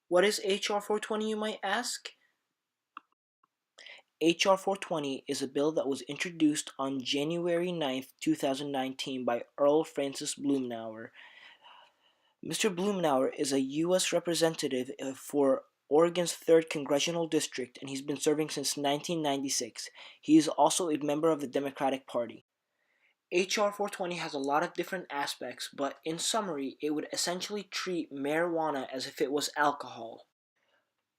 What is H.R. 420, you might ask? H.R. 420 is a bill that was introduced on January 9th, 2019 by Earl Francis Blumenauer. Mr. Blumenauer is a U.S. representative for Oregon's 3rd Congressional District, and he's been serving since 1996. He is also a member of the Democratic Party. H.R. 420 has a lot of different aspects, but in summary, it would essentially treat marijuana as if it was alcohol.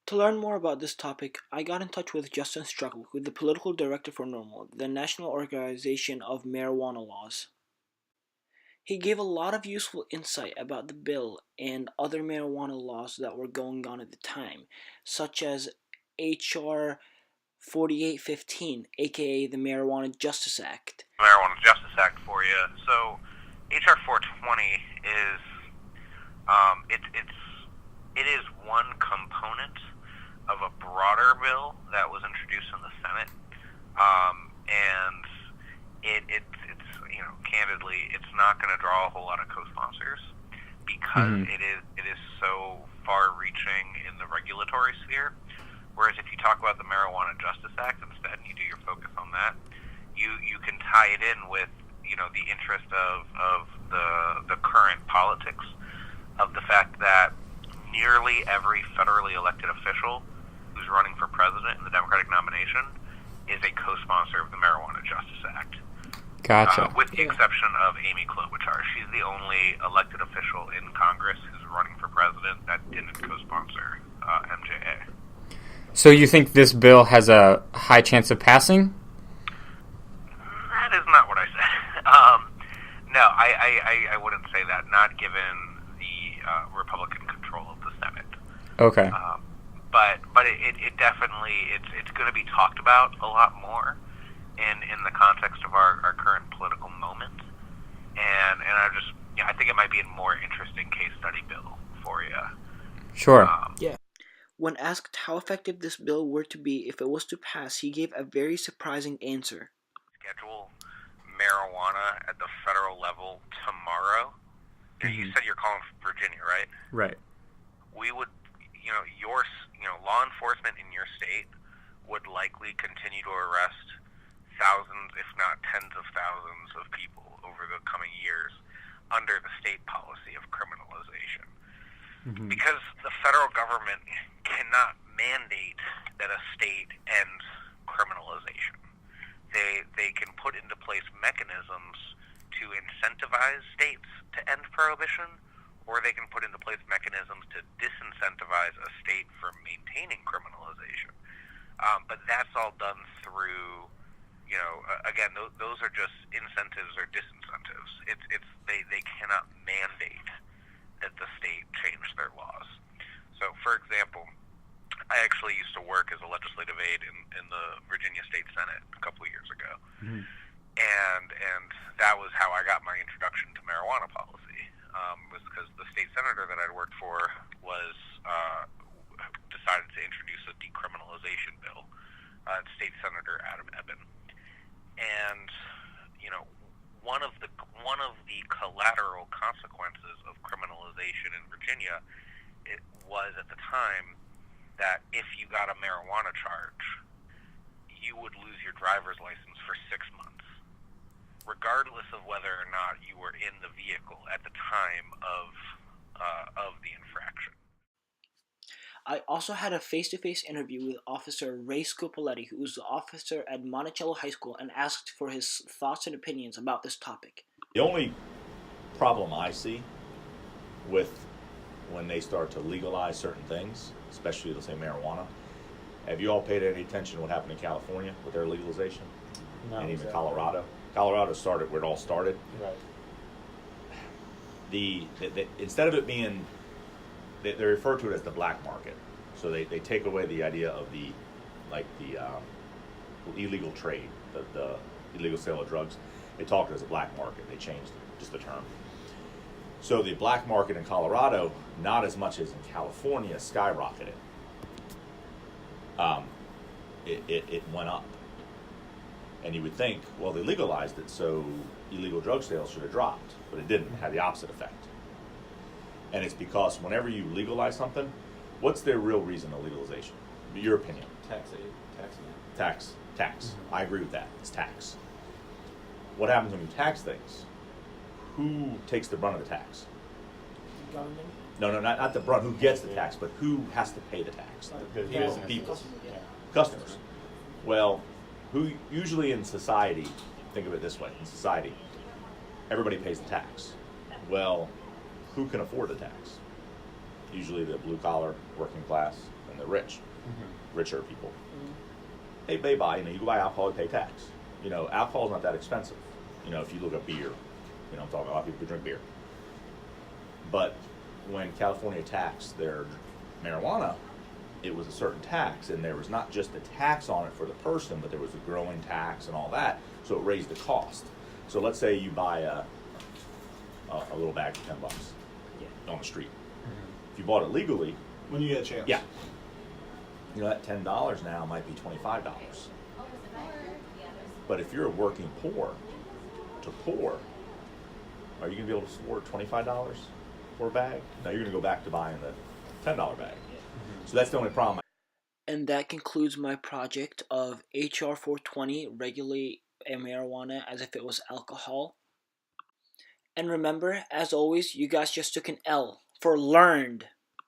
To learn more about this topic, I got in touch with Justin Struckle, who is the political director for NORML, the National Organization of Marijuana Laws. He gave a lot of useful insight about the bill and other marijuana laws that were going on at the time, such as H.R. 4815, aka the Marijuana Justice Act. Marijuana Justice Act for you. So H.R. 420 is it is one component of a broader bill that was introduced in the Senate, and it's candidly it's not going to draw a whole lot of co-sponsors because it is so far-reaching in the regulatory sphere. Whereas if you talk about the Marijuana Justice Act instead, and you do your focus on that, you can tie it in with the interest of the current politics of the fact that nearly every federally elected official who's running for president in the Democratic nomination is a co-sponsor of the Marijuana Justice Act. Gotcha. With the exception of Amy Klobuchar. She's the only elected official in Congress who's running for president that didn't co-sponsor MJA. So you think this bill has a high chance of passing? That is not what I said. No, I wouldn't say that, not given the Republican control of the Senate. Okay. But it definitely, it's going to be talked about a lot more in the context of our current political moment. And I think it might be a more interesting case study bill for you. Sure. Yeah. When asked how effective this bill were to be if it was to pass, he gave a very surprising answer. Schedule marijuana at the federal level tomorrow. You said you're calling Virginia, right? Right. We would, your law enforcement in your state would likely continue to arrest thousands, if not tens of thousands of people over the coming years under the state policy of criminalization. Because the federal government cannot mandate that a state end criminalization. They can put into place mechanisms to incentivize states to end prohibition, or they can put into place mechanisms to disincentivize a state from maintaining criminalization. But that's all done through, again, those are just incentives or disincentives. They cannot mandate that the state change their laws. So, for example, I actually used to work as a legislative aide in the Virginia State Senate a couple of years ago. And that was how I got my introduction to marijuana policy, was because the state senator that I'd worked for was decided to introduce a decriminalization bill. State Senator Adam Ebbin. And, one of the collateral consequences of criminalization in Virginia, it was at the time that if you got a marijuana charge, you would lose your driver's license for 6 months, regardless of whether or not you were in the vehicle at the time of the infraction. I also had a face-to-face interview with Officer Ray Scopoletti, who is the officer at Monticello High School, and asked for his thoughts and opinions about this topic. The only problem I see with when they start to legalize certain things, especially, let's say, marijuana, have you all paid any attention to what happened in California with their legalization? No, and even exactly. Colorado. Colorado started where it all started. Right. The instead of it being, they refer to it as the black market. So they take away the idea of the illegal trade, the illegal sale of drugs. They talk as a black market. They changed just the term. So the black market in Colorado, not as much as in California, skyrocketed. It went up. And you would think, well, they legalized it, so illegal drug sales should have dropped. But it didn't. It had the opposite effect. And it's because whenever you legalize something, What's their real reason of legalization? Your opinion. Tax. Tax. I agree with that. It's tax. What happens when you tax things? Who takes the brunt of the tax? Government. No, not the brunt. Who gets the tax, but who has to pay the tax? The People. Customers. Well, who usually in society, think of it this way, in society, everybody pays the tax. Well, who can afford the tax? Usually the blue collar, working class, and the rich, richer people. They buy, you go buy alcohol, you pay tax. Alcohol's not that expensive. If you look at beer, I'm talking about a lot of people who drink beer. But when California taxed their marijuana, it was a certain tax, and there was not just a tax on it for the person, but there was a growing tax and all that, so it raised the cost. So let's say you buy a little bag for $10 on the street. If you bought it legally, When you get a chance. yeah, that $10 now might be $25. But if you're working poor to poor, are you going to be able to afford $25 for a bag? No, you're going to go back to buying the $10 bag. So that's the only problem. And that concludes my project of HR 420, regulate marijuana as if it was alcohol. And remember, as always, you guys just took an L for learned.